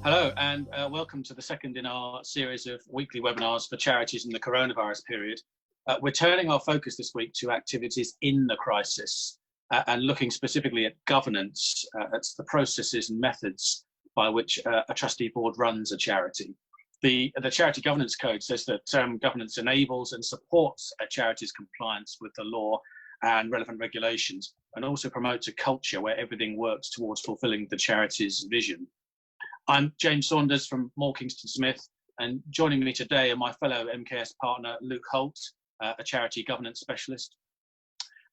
Hello, and welcome to the second in our series of weekly webinars for charities in the coronavirus period. We're turning our focus this week to activities in the crisis and looking specifically at governance. That's the processes and methods by which a trustee board runs a charity. The Charity Governance Code says that governance enables and supports a charity's compliance with the law and relevant regulations, and also promotes a culture where everything works towards fulfilling the charity's vision. I'm James Saunders from Moore Kingston Smith, and joining me today are my fellow MKS partner, Luke Holt, a charity governance specialist,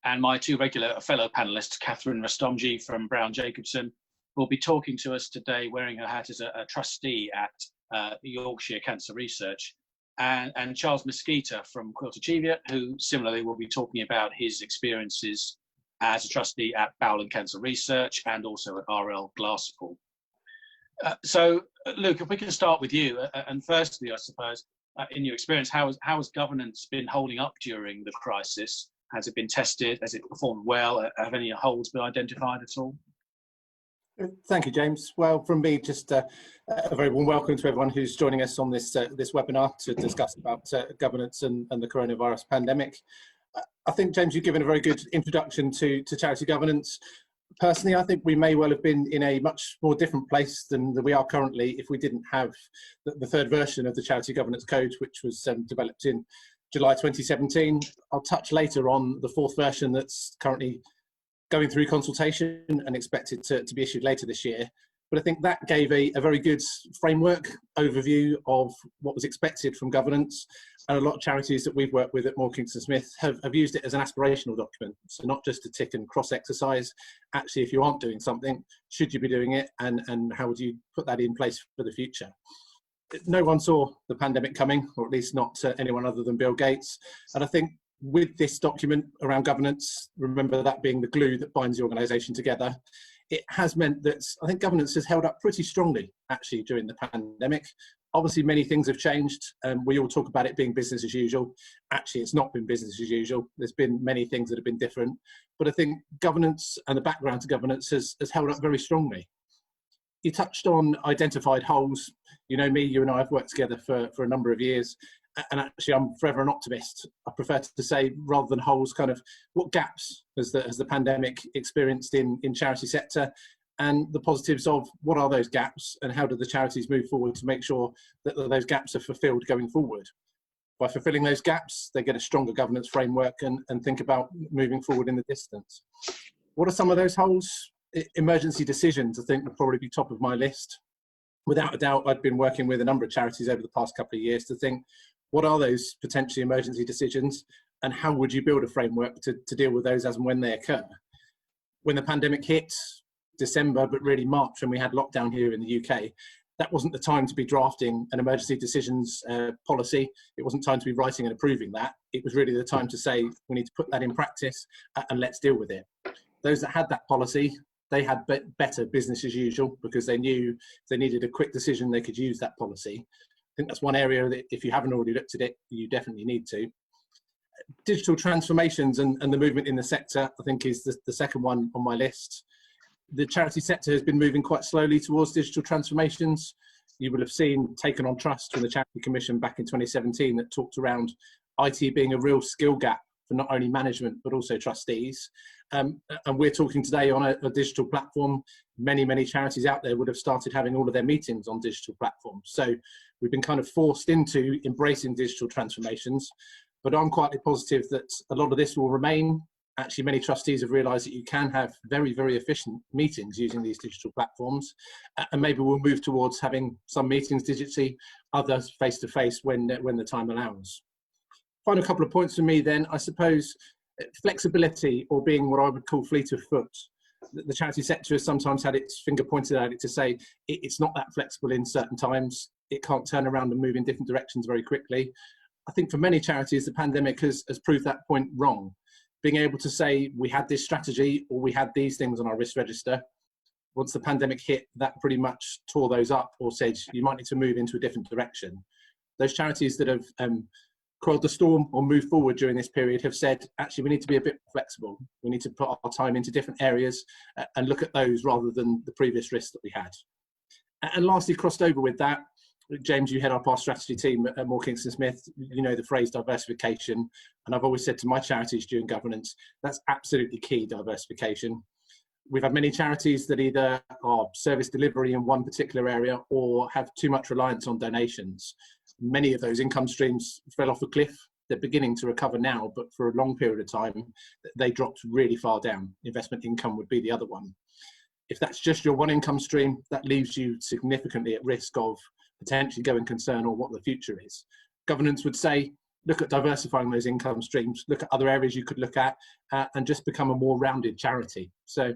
and my two regular fellow panelists, Catherine Rastomji from Browne Jacobson, will be talking to us today wearing her hat as a trustee at Yorkshire Cancer Research, and Charles Mosquita from Quilter Cheviot, who similarly will be talking about his experiences as a trustee at Browne Cancer Research and also at RL Glasspool. So, Luke, if we can start with you, and firstly, I suppose, in your experience, how has governance been holding up during the crisis? Has it been tested? Has it performed well? Have any holes been identified at all? Thank you, James. Well, from me, just a very warm welcome to everyone who's joining us on this webinar to discuss about governance and the coronavirus pandemic. I think, James, you've given a very good introduction to charity governance. Personally, I think we may well have been in a much more different place than we are currently if we didn't have the third version of the Charity Governance Code, which was developed in July 2017. I'll touch later on the fourth version that's currently going through consultation and expected to be issued later this year. But I think that gave a very good framework overview of what was expected from governance. And a lot of charities that we've worked with at Moore Kingston Smith have used it as an aspirational document. So not just a tick and cross exercise. Actually, if you aren't doing something, should you be doing it? And how would you put that in place for the future? No one saw the pandemic coming, or at least not anyone other than Bill Gates. And I think with this document around governance, remember that being the glue that binds the organisation together, it has meant that I think governance has held up pretty strongly actually during the pandemic. Obviously, many things have changed. We all talk about it being business as usual. Actually, it's not been business as usual. There's been many things that have been different. But I think governance and the background to governance has held up very strongly. You touched on identified holes. You know me, you and I have worked together for a number of years. And actually, I'm forever an optimist. I prefer to say, rather than holes, kind of what gaps has the pandemic experienced in charity sector, and the positives of what are those gaps, and how do the charities move forward to make sure that those gaps are fulfilled going forward. By fulfilling those gaps, they get a stronger governance framework and think about moving forward in the distance. What are some of those holes? Emergency decisions, I think, would probably be top of my list. Without a doubt, I've been working with a number of charities over the past couple of years to think, what are those potentially emergency decisions, and how would you build a framework to deal with those as and when they occur? When the pandemic hit, December, but really March, when we had lockdown here in the UK, that wasn't the time to be drafting an emergency decisions policy. It wasn't time to be writing and approving that. It was really the time to say, we need to put that in practice and let's deal with it. Those that had that policy, they had better business as usual, because they knew if they needed a quick decision, they could use that policy. I think that's one area that if you haven't already looked at it, you definitely need to. Digital transformations and the movement in the sector, I think, is the second one on my list. The charity sector has been moving quite slowly towards digital transformations. You will have seen Taken on Trust from the Charity Commission back in 2017 that talked around IT being a real skill gap for not only management but also trustees. And we're talking today on a digital platform. Many charities out there would have started having all of their meetings on digital platforms. So we've been kind of forced into embracing digital transformations, but I'm quite positive that a lot of this will remain. Actually, many trustees have realised that you can have very efficient meetings using these digital platforms, and maybe we'll move towards having some meetings digitally, others face-to-face when the time allows. Final couple of points for me then, I suppose, flexibility, or being what I would call fleet of foot. The charity sector has sometimes had its finger pointed at it to say it's not that flexible in certain times. It can't turn around and move in different directions very quickly. I think for many charities, the pandemic has proved that point wrong. Being able to say we had this strategy or we had these things on our risk register. Once the pandemic hit, that pretty much tore those up or said you might need to move into a different direction. Those charities that have quelled the storm or moved forward during this period have said, actually, we need to be a bit flexible. We need to put our time into different areas and look at those rather than the previous risks that we had. And lastly, crossed over with that, James, you head up our strategy team at Moore Kingston Smith. You know the phrase diversification, and I've always said to my charities during governance, that's absolutely key, diversification. We've had many charities that either are service delivery in one particular area or have too much reliance on donations. Many of those income streams fell off a cliff. They're beginning to recover now, but for a long period of time, they dropped really far down. Investment income would be the other one. If that's just your one income stream, that leaves you significantly at risk of potentially going concern or what the future is. Governance would say, look at diversifying those income streams, look at other areas you could look at, and just become a more rounded charity. So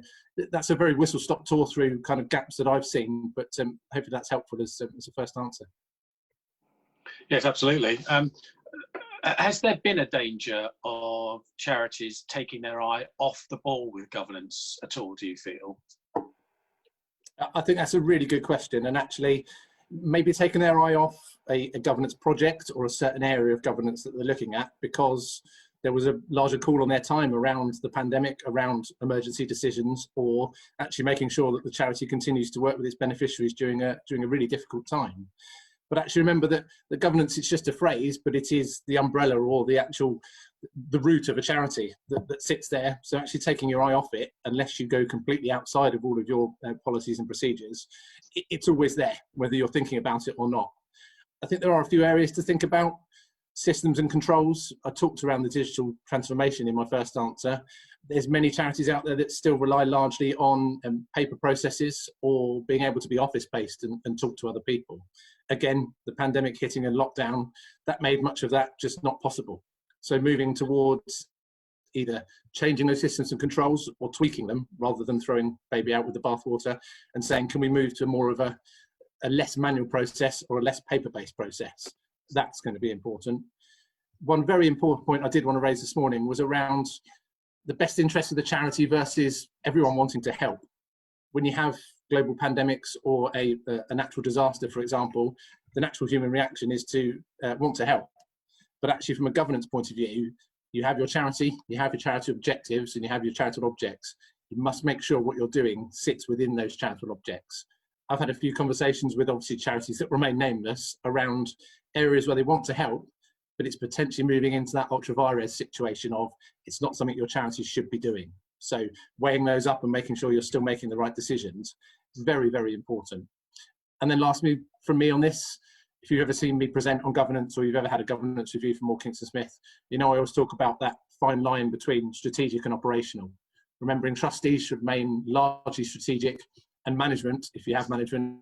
that's a very whistle-stop tour through kind of gaps that I've seen, but hopefully that's helpful as a first answer. Yes, absolutely. Has there been a danger of charities taking their eye off the ball with governance at all, do you feel? I think that's a really good question, and actually maybe taking their eye off a governance project or a certain area of governance that they're looking at because there was a larger call on their time around the pandemic, around emergency decisions, or actually making sure that the charity continues to work with its beneficiaries during a really difficult time. But actually remember that the governance is just a phrase, but it is the umbrella or the root of a charity that sits there. So actually taking your eye off it, unless you go completely outside of all of your policies and procedures, it's always there, whether you're thinking about it or not. I think there are a few areas to think about. Systems and controls. I talked around the digital transformation in my first answer. There's many charities out there that still rely largely on paper processes or being able to be office-based and talk to other people. Again, the pandemic hitting and lockdown, that made much of that just not possible. So moving towards either changing those systems and controls or tweaking them rather than throwing baby out with the bathwater and saying, can we move to more of a less manual process or a less paper-based process? That's going to be important. One very important point I did want to raise this morning was around the best interest of the charity versus everyone wanting to help. When you have global pandemics or a natural disaster, for example, the natural human reaction is to want to help. But actually, from a governance point of view, you have your charity, you have your charitable objectives, and you have your charitable objects. You must make sure what you're doing sits within those charitable objects. I've had a few conversations with obviously charities that remain nameless around areas where they want to help, but it's potentially moving into that ultra vires situation of it's not something your charity should be doing. So weighing those up and making sure you're still making the right decisions is very, very important. And then lastly, from me on this, if you've ever seen me present on governance or you've ever had a governance review from Moore Kingston Smith, you know I always talk about that fine line between strategic and operational. Remembering trustees should remain largely strategic, and management, if you have management,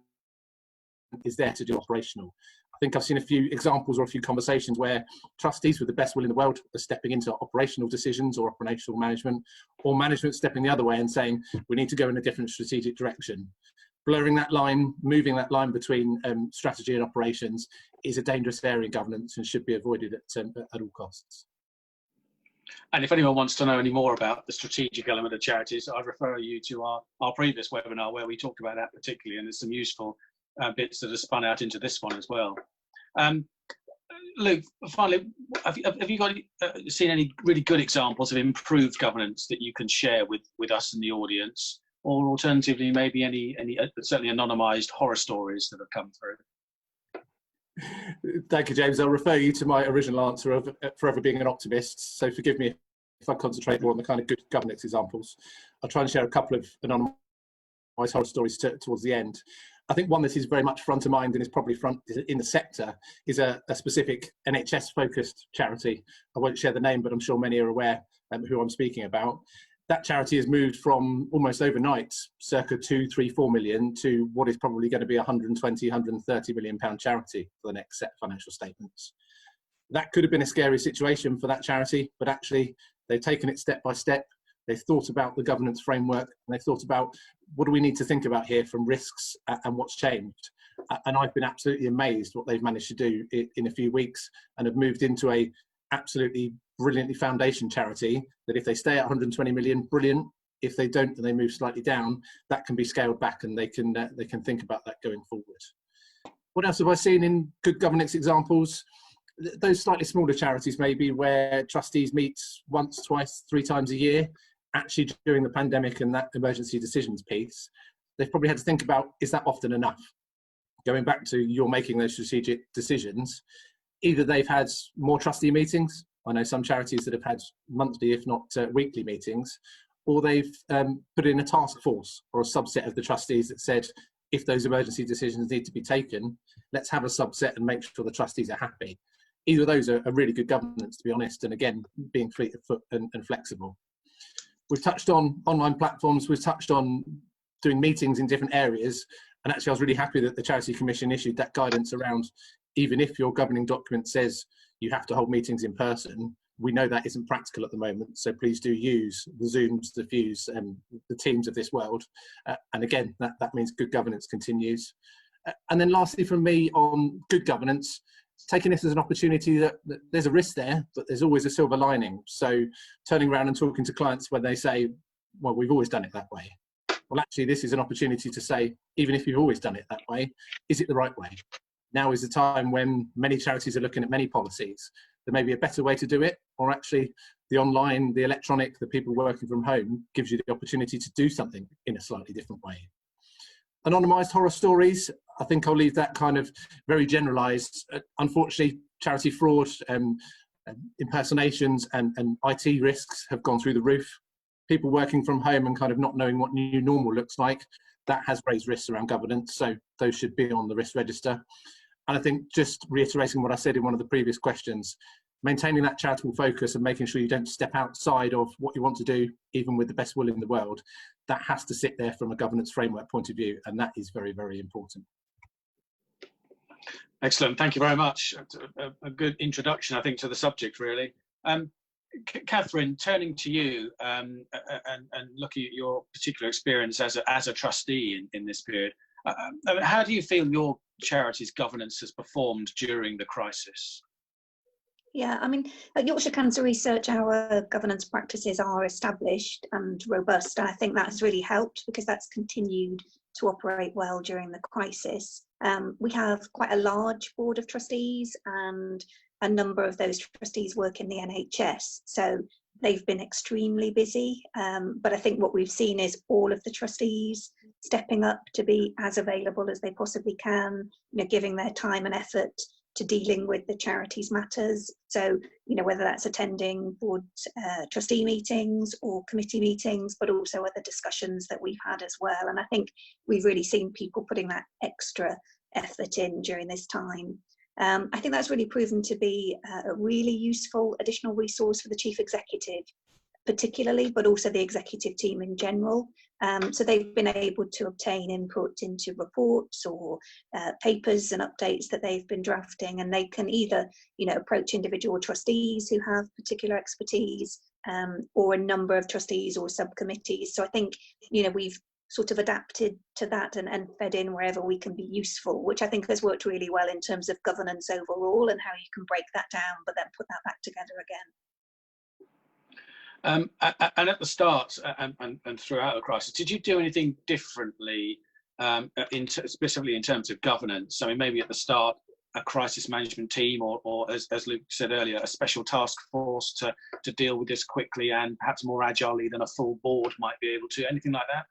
is there to do operational. I think I've seen a few examples or a few conversations where trustees with the best will in the world are stepping into operational decisions or operational management, or management stepping the other way and saying, we need to go in a different strategic direction. Blurring that line, moving that line between strategy and operations is a dangerous area in governance and should be avoided at all costs. And if anyone wants to know any more about the strategic element of charities, I'd refer you to our previous webinar where we talked about that particularly, and there's some useful bits that are spun out into this one as well. Luke, finally, have you got seen any really good examples of improved governance that you can share with us and the audience, or alternatively, maybe any certainly anonymised horror stories that have come through? Thank you, James. I'll refer you to my original answer of forever being an optimist. So forgive me if I concentrate more on the kind of good governance examples. I'll try and share a couple of anonymised horror stories towards the end. I think one that is very much front of mind and is probably front in the sector is a specific NHS-focused charity. I won't share the name, but I'm sure many are aware who I'm speaking about. That charity has moved from almost overnight, circa 2, 3, 4 million, to what is probably going to be 120, 130 million pound charity for the next set of financial statements. That could have been a scary situation for that charity, but actually they've taken it step by step. They've thought about the governance framework, and they've thought about what do we need to think about here from risks and what's changed. And I've been absolutely amazed what they've managed to do in a few weeks, and have moved into a absolutely brilliantly foundation charity that if they stay at 120 million, brilliant. If they don't and they move slightly down, that can be scaled back, and they can think about that going forward. What else have I seen in good governance examples? Those slightly smaller charities maybe where trustees meet once, twice, 3 times a year. Actually during the pandemic and that emergency decisions piece, they've probably had to think about, is that often enough? going back to you're making those strategic decisions, either they've had more trustee meetings. I know some charities that have had monthly, if not weekly meetings, or they've put in a task force or a subset of the trustees that said, if those emergency decisions need to be taken, let's have a subset and make sure the trustees are happy. Either of those are really good governance, to be honest, and again, being fleet of foot and flexible. We've touched on online platforms, we've touched on doing meetings in different areas, and actually I was really happy that the Charity Commission issued that guidance around, even if your governing document says you have to hold meetings in person, we know that isn't practical at the moment, so please do use the Zooms, the Views, and the Teams of this world. And again, that means good governance continues. And then lastly from me on good governance, taking this as an opportunity that there's a risk there, but there's always a silver lining. So turning around and talking to clients when they say, well, we've always done it that way. Well, actually, this is an opportunity to say, even if you've always done it that way, is it the right way? Now is the time when many charities are looking at many policies. There may be a better way to do it, or actually the online, the electronic, the people working from home gives you the opportunity to do something in a slightly different way. Anonymised horror stories, I think I'll leave that kind of very generalised. Unfortunately, charity fraud, impersonations and IT risks have gone through the roof. People working from home and kind of not knowing what new normal looks like, that has raised risks around governance, so those should be on the risk register. And I think just reiterating what I said in one of the previous questions, maintaining that charitable focus and making sure you don't step outside of what you want to do, even with the best will in the world, that has to sit there from a governance framework point of view, and that is very, very important. Excellent, thank you very much. A good introduction, I think, to the subject, really. Catherine, turning to you and looking at your particular experience as a trustee in this period, how do you feel your charity's governance has performed during the crisis? Yeah, I mean, at Yorkshire Cancer Research, our governance practices are established and robust, and I think that's really helped because that's continued to operate well during the crisis. We have quite a large board of trustees, and a number of those trustees work in the NHS, so they've been extremely busy, but I think what we've seen is all of the trustees stepping up to be as available as they possibly can, giving their time and effort to dealing with the charities matters. So, whether that's attending board trustee meetings or committee meetings, but also other discussions that we've had as well. And I think we've really seen people putting that extra effort in during this time. I think that's really proven to be a really useful additional resource for the chief executive, particularly, but also the executive team in general. So they've been able to obtain input into reports or papers and updates that they've been drafting, and they can either, approach individual trustees who have particular expertise, or a number of trustees or subcommittees. So I think, we've sort of adapted to that and fed in wherever we can be useful, which I think has worked really well in terms of governance overall and how you can break that down, but then put that back together again. And at the start and throughout the crisis, did you do anything differently, specifically in terms of governance? I mean, maybe at the start, a crisis management team, or as Luke said earlier, a special task force to deal with this quickly and perhaps more agilely than a full board might be able to. Anything like that?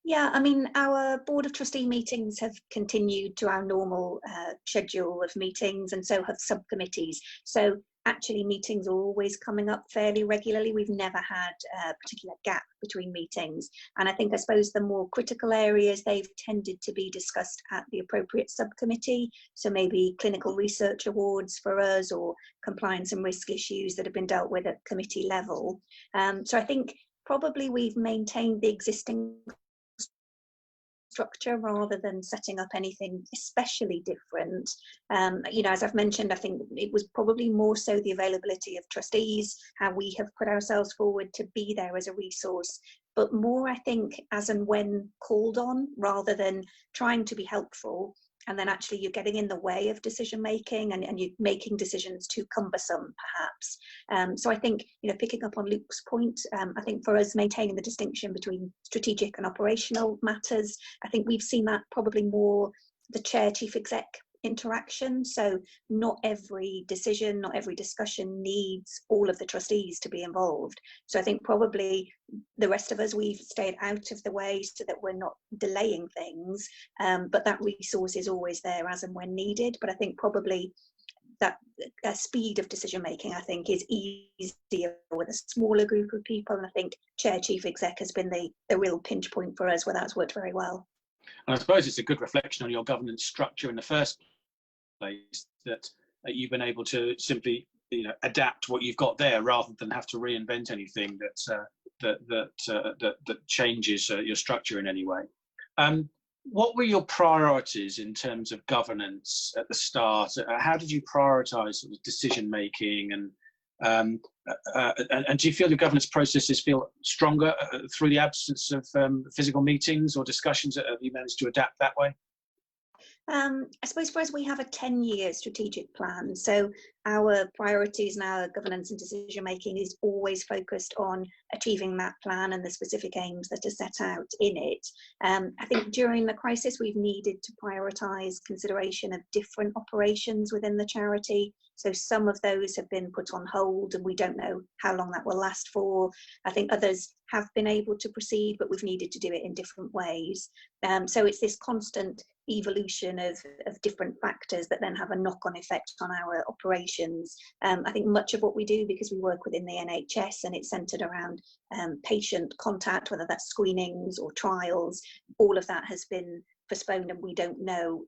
Yeah, I mean, our board of trustee meetings have continued to our normal schedule of meetings, and so have subcommittees. So actually meetings are always coming up fairly regularly. We've never had a particular gap between meetings. And I suppose the more critical areas, they've tended to be discussed at the appropriate subcommittee. So maybe clinical research awards for us, or compliance and risk issues that have been dealt with at committee level. So I think probably we've maintained the existing structure rather than setting up anything especially different. As I've mentioned, I think it was probably more so the availability of trustees, how we have put ourselves forward to be there as a resource, but more, I think, as and when called on, rather than trying to be helpful and then actually you're getting in the way of decision making, and you're making decisions too cumbersome perhaps. So I think, picking up on Luke's point, I think for us maintaining the distinction between strategic and operational matters, I think we've seen that probably more the chair chief exec interaction. So not every decision, not every discussion needs all of the trustees to be involved. So I think probably the rest of us, we've stayed out of the way so that we're not delaying things, but that resource is always there as and when needed. But I think probably that speed of decision making, I think, is easier with a smaller group of people. And I think Chair Chief Exec has been the real pinch point for us, where that's worked very well. And I suppose it's a good reflection on your governance structure in the first place, that you've been able to simply, adapt what you've got there rather than have to reinvent anything that changes your structure in any way. What were your priorities in terms of governance at the start? How did you prioritise sort of decision making, and do you feel your governance processes feel stronger through the absence of physical meetings or discussions? Have you managed to adapt that way? I suppose for us, we have a 10-year strategic plan. So our priorities and our governance and decision making is always focused on achieving that plan and the specific aims that are set out in it. I think during the crisis, we've needed to prioritise consideration of different operations within the charity. So some of those have been put on hold and we don't know how long that will last for. I think others have been able to proceed, but we've needed to do it in different ways. So it's this constant evolution of different factors that then have a knock-on effect on our operations. I think much of what we do, because we work within the NHS and it's centred around patient contact, whether that's screenings or trials, all of that has been postponed and we don't know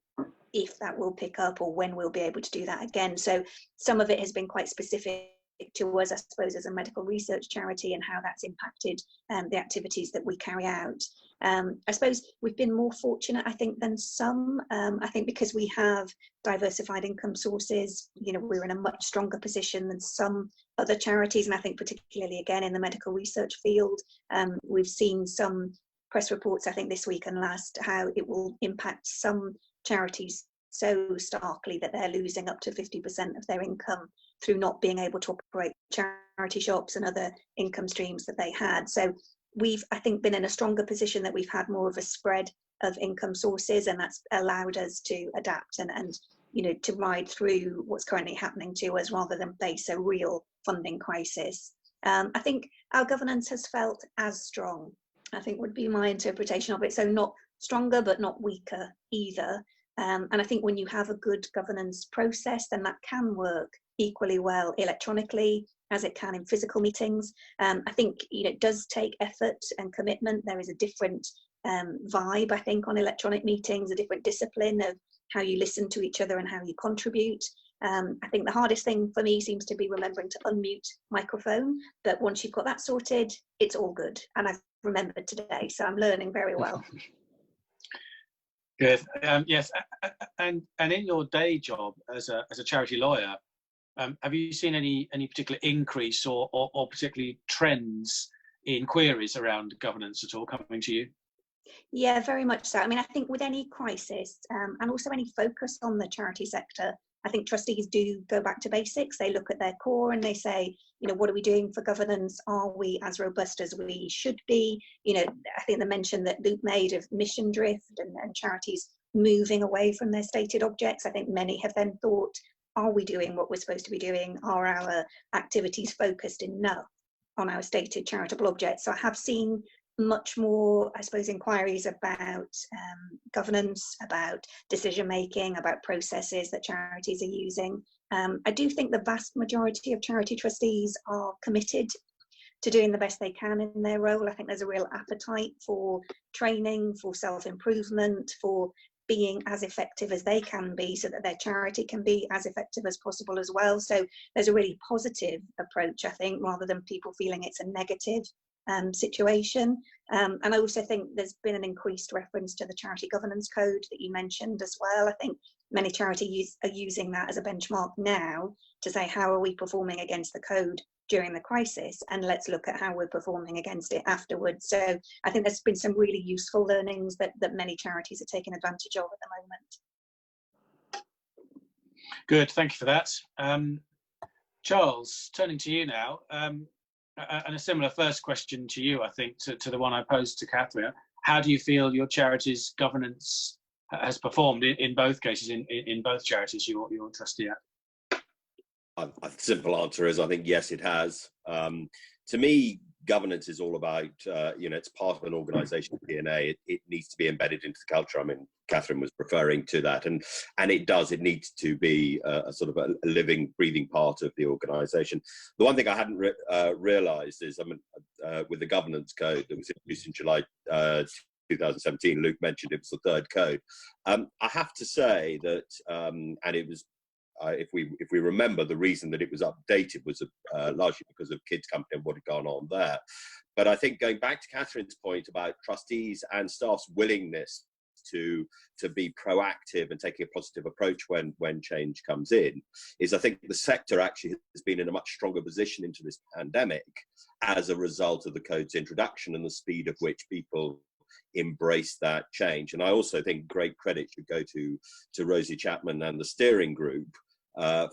if that will pick up or when we'll be able to do that again. So some of it has been quite specific to us, I suppose, as a medical research charity, and how that's impacted the activities that we carry out. I suppose we've been more fortunate, I think, than some. I think because we have diversified income sources, we're in a much stronger position than some other charities. And I think particularly, again, in the medical research field, we've seen some press reports, I think this week and last, how it will impact some charities so starkly that they're losing up to 50% of their income through not being able to operate charity shops and other income streams that they had. So we've, I think, been in a stronger position that we've had more of a spread of income sources, and that's allowed us to adapt and to ride through what's currently happening to us rather than face a real funding crisis. I think our governance has felt as strong, I think would be my interpretation of it. So not stronger, but not weaker either. And I think when you have a good governance process, then that can work equally well electronically as it can in physical meetings. I think it does take effort and commitment. There is a different vibe, I think, on electronic meetings, a different discipline of how you listen to each other and how you contribute. I think the hardest thing for me seems to be remembering to unmute microphone, but once you've got that sorted, it's all good. And I've remembered today, so I'm learning very well. Good. Yes, and in your day job as a charity lawyer, have you seen any particular increase or particularly trends in queries around governance at all coming to you? Yeah, very much so. I mean, I think with any crisis and also any focus on the charity sector, I think trustees do go back to basics. They look at their core and they say, what are we doing for governance? Are we as robust as we should be? I think the mention that Luke made of mission drift and charities moving away from their stated objects, I think many have then thought, are we doing what we're supposed to be doing? Are our activities focused enough on our stated charitable objects? So I have seen much more, I suppose, inquiries about governance, about decision making, about processes that charities are using. I do think the vast majority of charity trustees are committed to doing the best they can in their role. I think there's a real appetite for training, for self-improvement, for being as effective as they can be so that their charity can be as effective as possible as well. So there's a really positive approach, I think, rather than people feeling it's a negative situation. And I also think there's been an increased reference to the charity governance code that you mentioned as well. I think many charities are using that as a benchmark now to say, how are we performing against the code during the crisis, and let's look at how we're performing against it afterwards. So I think there's been some really useful learnings that many charities are taking advantage of at the moment. Good, thank you for that. Charles, turning to you now, and a similar first question to you, I think, to the one I posed to Catherine. How do you feel your charity's governance has performed in both cases, in both charities you're trustee at? A simple answer is I think yes, it has. To me, governance is all about, it's part of an organisation's DNA. It needs to be embedded into the culture. I mean, Catherine was referring to that, and it does. It needs to be a sort of a living, breathing part of the organisation. The one thing I hadn't realised is, with the governance code that was introduced in July 2017, Luke mentioned it was the third code. I have to say that, and it was. If we remember, the reason that it was updated was largely because of Kids Company and what had gone on there. But I think going back to Catherine's point about trustees and staff's willingness to be proactive and taking a positive approach when change comes in, is I think the sector actually has been in a much stronger position into this pandemic as a result of the code's introduction and the speed of which people embrace that change. And I also think great credit should go to Rosie Chapman and the steering group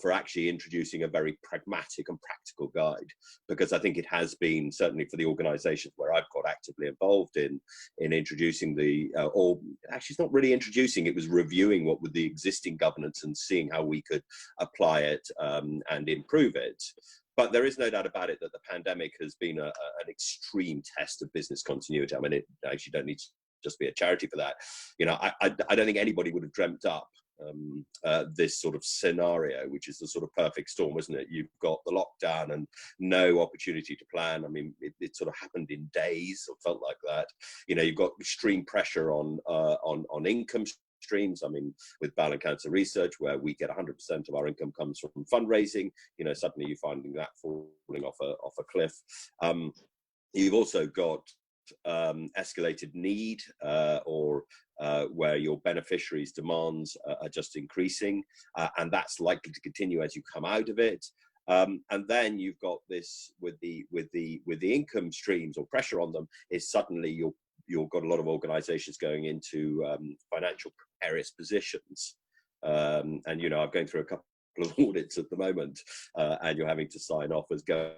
for actually introducing a very pragmatic and practical guide, because I think it has been, certainly for the organisations where I've got actively involved in introducing or actually it's not really introducing, it was reviewing what were the existing governance and seeing how we could apply it and improve it. But there is no doubt about it that the pandemic has been an extreme test of business continuity. I mean, it actually don't need to just be a charity for that. I don't think anybody would have dreamt up this sort of scenario, which is the sort of perfect storm, isn't it? You've got the lockdown and no opportunity to plan. I mean, it sort of happened in days, or felt like that. You've got extreme pressure on income streams. I mean, with Browne Cancer Research, where we get 100% of our income comes from fundraising, suddenly you're finding that falling off a cliff. You've also got escalated need, or where your beneficiaries' demands are just increasing, and that's likely to continue as you come out of it. And then you've got this with the income streams, or pressure on them, is suddenly you've got a lot of organisations going into financial precarious positions. And I'm going through a couple of audits at the moment, and you're having to sign off as going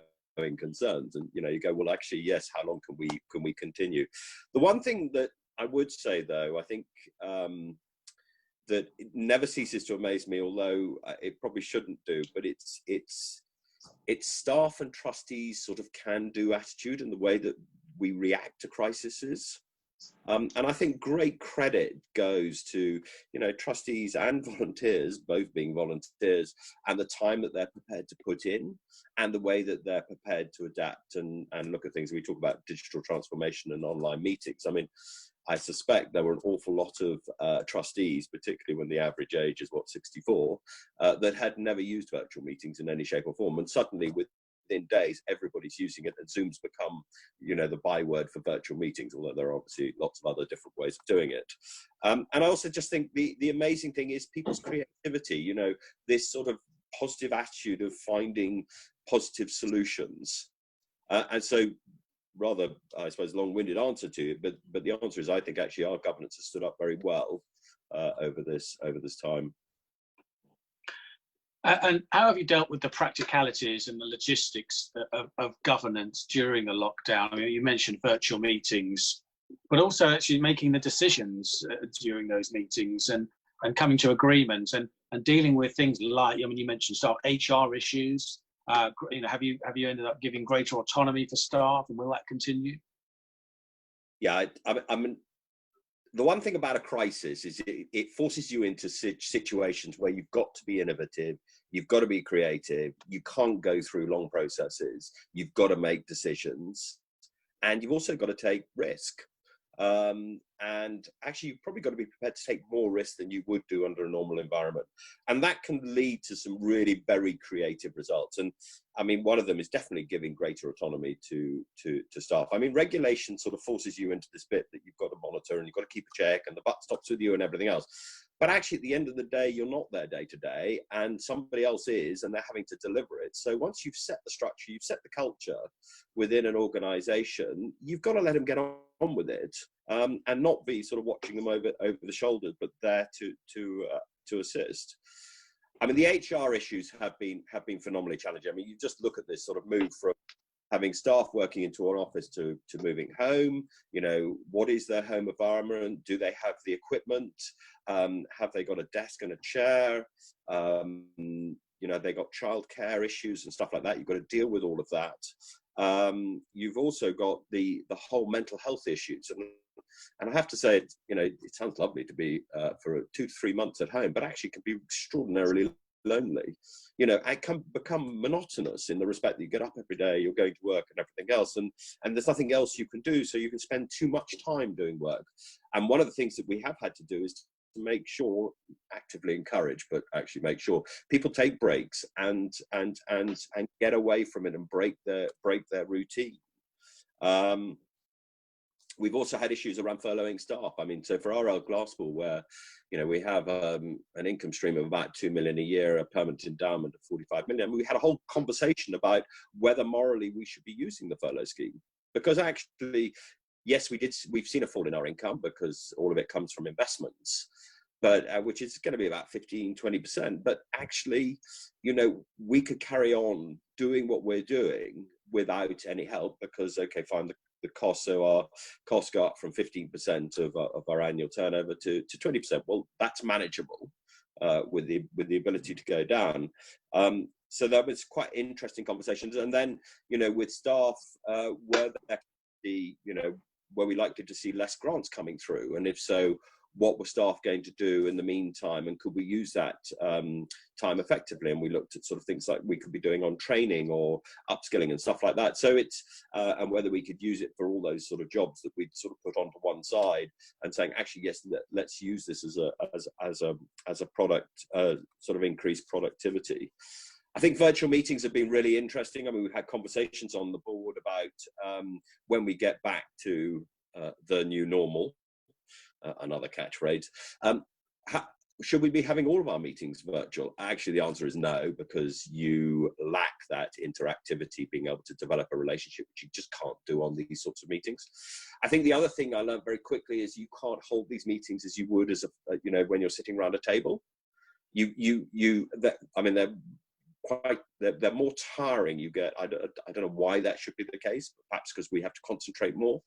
concerns, and you go, well, actually, yes, how long can we continue? The one thing that I would say, though, I think that it never ceases to amaze me, although it probably shouldn't do, but it's staff and trustees sort of can-do attitude and the way that we react to crises. And I think great credit goes to, trustees and volunteers, both being volunteers, and the time that they're prepared to put in, and the way that they're prepared to adapt and look at things. We talk about digital transformation and online meetings. I mean, I suspect there were an awful lot of trustees, particularly when the average age is, 64, that had never used virtual meetings in any shape or form. And suddenly, within days, everybody's using it, and Zoom's become, the byword for virtual meetings, although there are obviously lots of other different ways of doing it. And I also just think the amazing thing is people's creativity, this sort of positive attitude of finding positive solutions. And so, rather, I suppose, long-winded answer to it, but the answer is I think actually our governance has stood up very well over this time. And how have you dealt with the practicalities and the logistics of governance during the lockdown? I mean, you mentioned virtual meetings, but also actually making the decisions during those meetings and coming to agreement and dealing with things like, I mean, you mentioned staff HR issues. Have you ended up giving greater autonomy for staff, and will that continue? Yeah, I mean, the one thing about a crisis is it forces you into situations where you've got to be innovative, you've got to be creative, you can't go through long processes, you've got to make decisions, and you've also got to take risk. And actually, you've probably got to be prepared to take more risk than you would do under a normal environment. And that can lead to some really very creative results. And I mean, one of them is definitely giving greater autonomy to staff. I mean, regulation sort of forces you into this bit that you've got to monitor and you've got to keep a check and the buck stops with you and everything else. But actually, at the end of the day, you're not there day to day, and somebody else is, and they're having to deliver it. So once you've set the structure, you've set the culture within an organisation, you've got to let them get on with it, and not be sort of watching them over the shoulders, but there to assist. I mean, the HR issues have been phenomenally challenging. I mean, you just look at this sort of move from having staff working into an office to moving home. You know, what is their home environment? Do they have the equipment? Have they got a desk and a chair? You know, they got childcare issues and stuff like that. You've got to deal with all of that. You've also got the whole mental health issues. And I have to say, you know, it sounds lovely to be for 2 to 3 months at home, but actually can be extraordinarily lonely. You know, it can become monotonous in the respect that you get up every day, you're going to work and everything else, and there's nothing else you can do, so you can spend too much time doing work. And one of the things that we have had to do is to make sure, actively encourage, but actually make sure people take breaks and get away from it and break their routine. We've also had issues around furloughing staff. I mean, so for our old Glasspool, where, you know, we have an income stream of about 2 million a year, a permanent endowment of 45 million. We had a whole conversation about whether morally we should be using the furlough scheme, because actually, yes, we've seen a fall in our income because all of it comes from investments, but which is going to be about 15-20%. But actually, you know, we could carry on doing what we're doing without any help, because, okay, fine, the costs, so our costs go up from 15% of our annual turnover to 20%. Well, that's manageable with the ability to go down. So that was quite interesting conversations. And then, you know, with staff, were there where we likely to see less grants coming through, and if so, what were staff going to do in the meantime, and could we use that time effectively? And we looked at sort of things like we could be doing on training or upskilling and stuff like that. So it's and whether we could use it for all those sort of jobs that we'd sort of put onto one side, and saying, actually, yes, let's use this as a product, sort of increased productivity. I think virtual meetings have been really interesting. I mean, we've had conversations on the board about when we get back to the new normal. Another catchphrase. Should we be having all of our meetings virtual? Actually, the answer is no, because you lack that interactivity, being able to develop a relationship, which you just can't do on these sorts of meetings. I think the other thing I learned very quickly is you can't hold these meetings as you would as you know, when you're sitting around a table. I mean, they're more tiring. You get, I don't know why that should be the case, but perhaps because we have to concentrate more.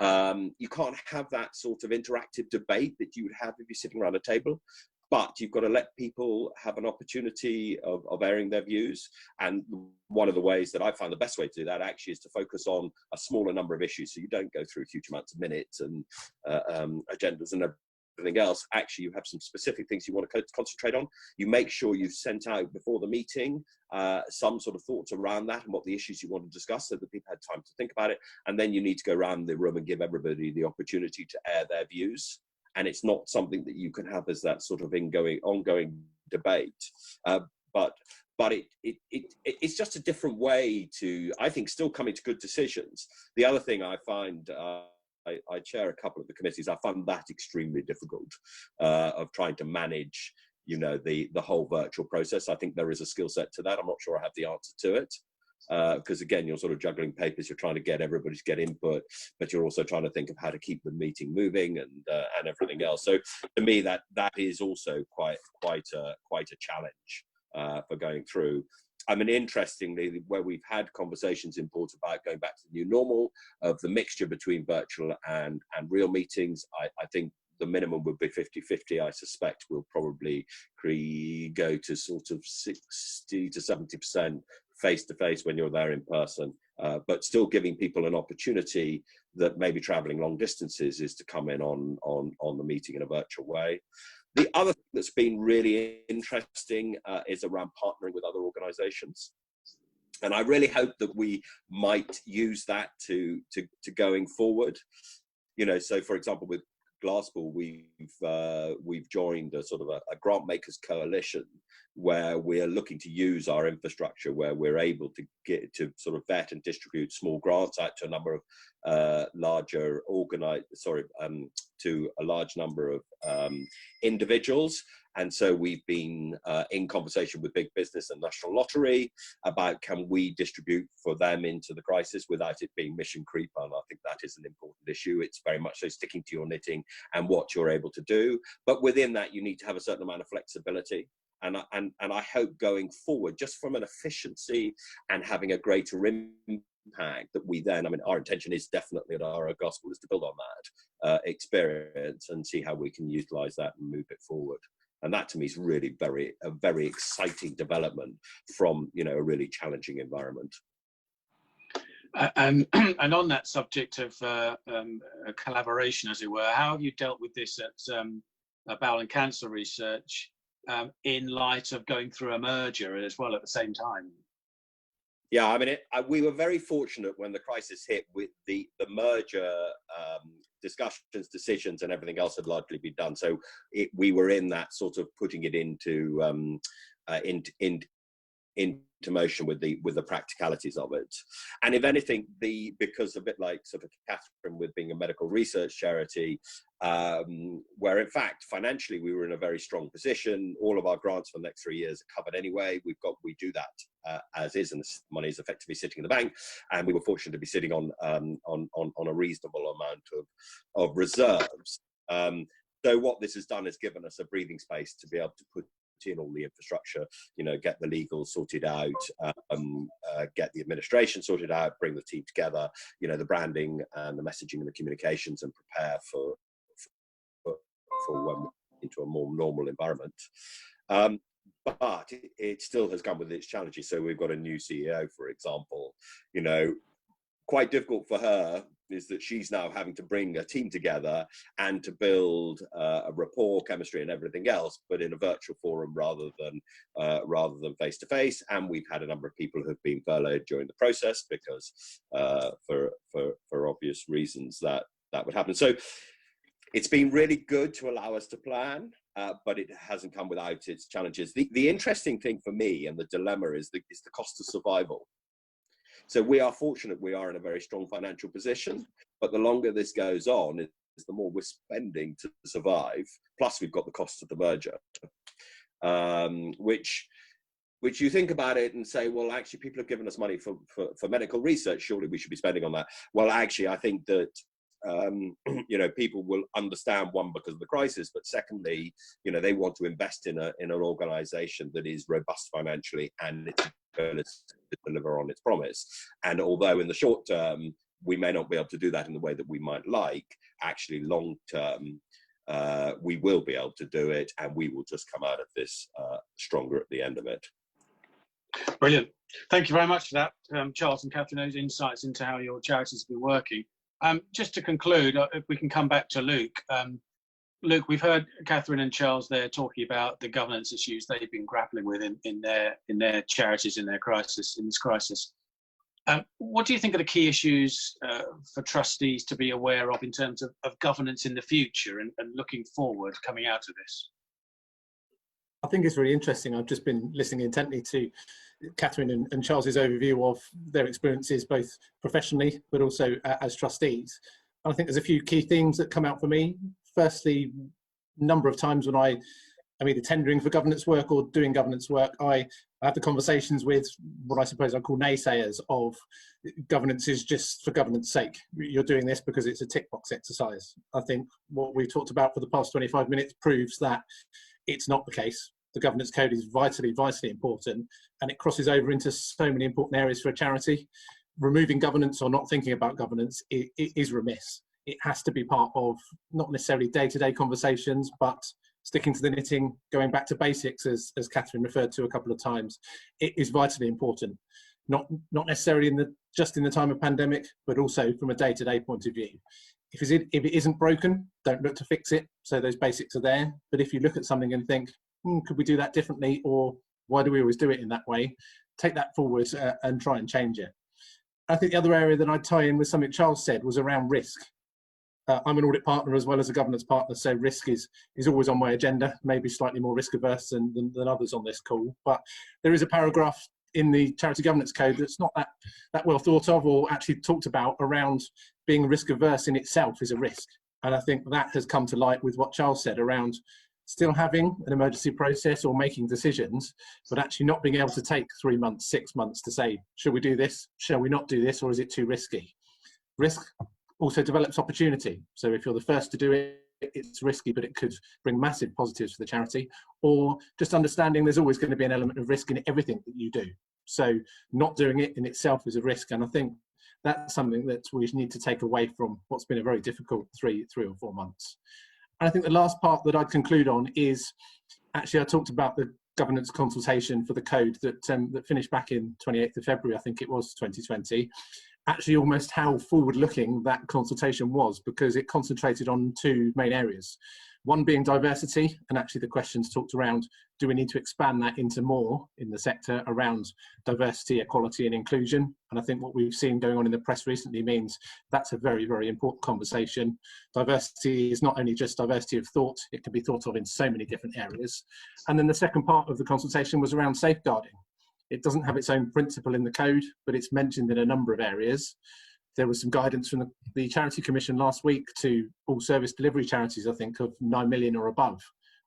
You can't have that sort of interactive debate that you would have if you're sitting around a table, but you've got to let people have an opportunity of airing their views. And one of the ways that I find the best way to do that actually is to focus on a smaller number of issues, so you don't go through huge amounts of minutes and agendas and everything else. Actually, you have some specific things you want to concentrate on. You make sure you've sent out before the meeting some sort of thoughts around that and what the issues you want to discuss, so that people had time to think about it. And then you need to go around the room and give everybody the opportunity to air their views. And it's not something that you can have as that sort of ongoing debate. But it's just a different way to, I think, still coming to good decisions. The other thing I find, I chair a couple of the committees, I find that extremely difficult, of trying to manage, you know, the whole virtual process. I think there is a skill set to that. I'm not sure I have the answer to it, because again, you're sort of juggling papers, you're trying to get everybody to get input, but you're also trying to think of how to keep the meeting moving and everything else. So to me, that is also quite a challenge for going through. I mean, interestingly, where we've had conversations in Port about going back to the new normal of the mixture between virtual and real meetings, I think the minimum would be 50-50. I suspect we'll probably go to sort of 60 to 70% face-to-face when you're there in person, but still giving people an opportunity that maybe traveling long distances is to come in on the meeting in a virtual way. The other thing that's been really interesting is around partnering with other organisations. And I really hope that we might use that to going forward. You know, so for example, with Glasspool, we've joined a sort of a grant makers coalition where we're looking to use our infrastructure, where we're able to get to sort of vet and distribute small grants out to a number of to a large number of individuals. And so we've been in conversation with Big Business and National Lottery about, can we distribute for them into the crisis without it being mission creep? And I think that is an important issue. It's very much so sticking to your knitting and what you're able to do. But within that, you need to have a certain amount of flexibility. And I hope going forward, just from an efficiency and having a greater impact impact that we then, I mean, our intention is definitely at our gospel is to build on that experience and see how we can utilize that and move it forward. And that to me is really a very exciting development from, you know, a really challenging environment. And on that subject of collaboration, as it were, how have you dealt with this at Bowel and Cancer Research in light of going through a merger as well at the same time? Yeah, I mean, we were very fortunate when the crisis hit with the merger discussions, decisions, and everything else had largely been done. So we were in that sort of putting it into motion with the practicalities of it. And if anything, because a bit like sort of Catherine with being a medical research charity, where in fact financially we were in a very strong position. All of our grants for the next 3 years are covered anyway. We do that as is, and the money is effectively sitting in the bank. And we were fortunate to be sitting on a reasonable amount of reserves. So what this has done is given us a breathing space to be able to put in all the infrastructure, you know, get the legal sorted out, get the administration sorted out, bring the team together, you know, the branding and the messaging and the communications, and prepare for when we're into a more normal environment. But it still has come with its challenges. So we've got a new CEO, for example, you know, quite difficult for her is that she's now having to bring a team together and to build a rapport, chemistry, and everything else, but in a virtual forum rather than face to face. And we've had a number of people who've been furloughed during the process because, for obvious reasons, that would happen. So it's been really good to allow us to plan, but it hasn't come without its challenges. The interesting thing for me and the dilemma is the cost of survival. So we are fortunate we are in a very strong financial position, but the longer this goes on, is the more we're spending to survive. Plus we've got the cost of the merger, which you think about it and say, well, actually people have given us money for medical research. Surely we should be spending on that. Well, actually, I think that, you know, people will understand, one, because of the crisis, but secondly, you know, they want to invest in an organization that is robust financially and its ability to deliver on its promise. And although in the short term we may not be able to do that in the way that we might like, actually long term we will be able to do it, and we will just come out of this stronger at the end of it. Brilliant. Thank you very much for that, Charles and Catherine, those insights into how your charities have been working. Just to conclude, if we can come back to Luke. Luke, we've heard Catherine and Charles there talking about the governance issues they've been grappling with in their charities in this crisis. What do you think are the key issues for trustees to be aware of in terms of governance in the future and looking forward coming out of this? I think it's really interesting. I've just been listening intently to Catherine and Charles's overview of their experiences, both professionally, but also as trustees. And I think there's a few key things that come out for me. Firstly, number of times when I'm either tendering for governance work or doing governance work, I have the conversations with what I suppose I call naysayers of governance is just for governance sake. You're doing this because it's a tick box exercise. I think what we've talked about for the past 25 minutes proves that it's not the case. The governance code is vitally important, and it crosses over into so many important areas for a charity. Removing governance or not thinking about governance is remiss. It has to be part of not necessarily day-to-day conversations, but sticking to the knitting, going back to basics, as Catherine referred to a couple of times. It is vitally important, not necessarily just in the time of pandemic, but also from a day-to-day point of view. If it isn't broken, don't look to fix it. So those basics are there. But if you look at something and think, could we do that differently, or why do we always do it in that way? Take that forward and try and change it. I think the other area that I'd tie in with something Charles said was around risk. I'm an audit partner as well as a governance partner, so risk is always on my agenda, maybe slightly more risk averse than others on this call. But there is a paragraph in the Charity Governance Code that's not that well thought of or actually talked about around being risk averse in itself is a risk. And I think that has come to light with what Charles said around still having an emergency process or making decisions, but actually not being able to take 3 months, 6 months to say, should we do this? Shall we not do this? Or is it too risky? Risk also develops opportunity. So if you're the first to do it, it's risky, but it could bring massive positives for the charity. Or just understanding there's always going to be an element of risk in everything that you do. So not doing it in itself is a risk. And I think That's something that we need to take away from what's been a very difficult three or 4 months. And I think the last part that I'd conclude on is, actually, I talked about the governance consultation for the code that finished back in 28th of February, I think it was 2020. Actually, almost how forward-looking that consultation was, because it concentrated on two main areas. One being diversity, and actually the questions talked around, do we need to expand that into more in the sector around diversity, equality and inclusion? And I think what we've seen going on in the press recently means that's a very, very important conversation. Diversity is not only just diversity of thought, it can be thought of in so many different areas. And then the second part of the consultation was around safeguarding. It doesn't have its own principle in the code, but it's mentioned in a number of areas. There was some guidance from the Charity Commission last week to all service delivery charities, I think, of 9 million or above,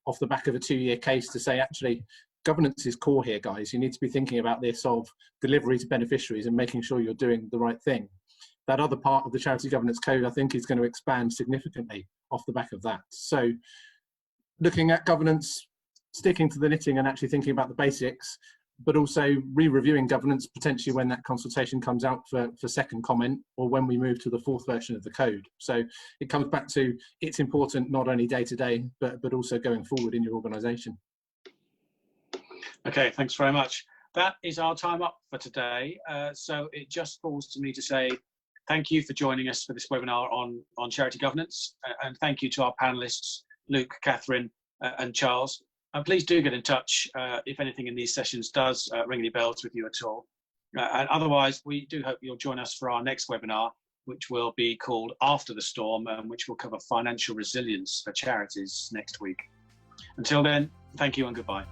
off the back of a 2-year case to say, actually, governance is core here, guys. You need to be thinking about this of delivery to beneficiaries and making sure you're doing the right thing. That other part of the Charity Governance Code, I think, is going to expand significantly off the back of that. So looking at governance, sticking to the knitting and actually thinking about the basics, but also re-reviewing governance potentially when that consultation comes out for second comment, or when we move to the fourth version of the code. So it comes back to, it's important not only day to day, but also going forward in your organisation. Okay, thanks very much. That is our time up for today. So it just falls to me to say thank you for joining us for this webinar on charity governance, and thank you to our panellists, Luke, Catherine and Charles. And please do get in touch if anything in these sessions does ring any bells with you at all. And otherwise, we do hope you'll join us for our next webinar, which will be called After the Storm, and which will cover financial resilience for charities next week. Until then, thank you and goodbye.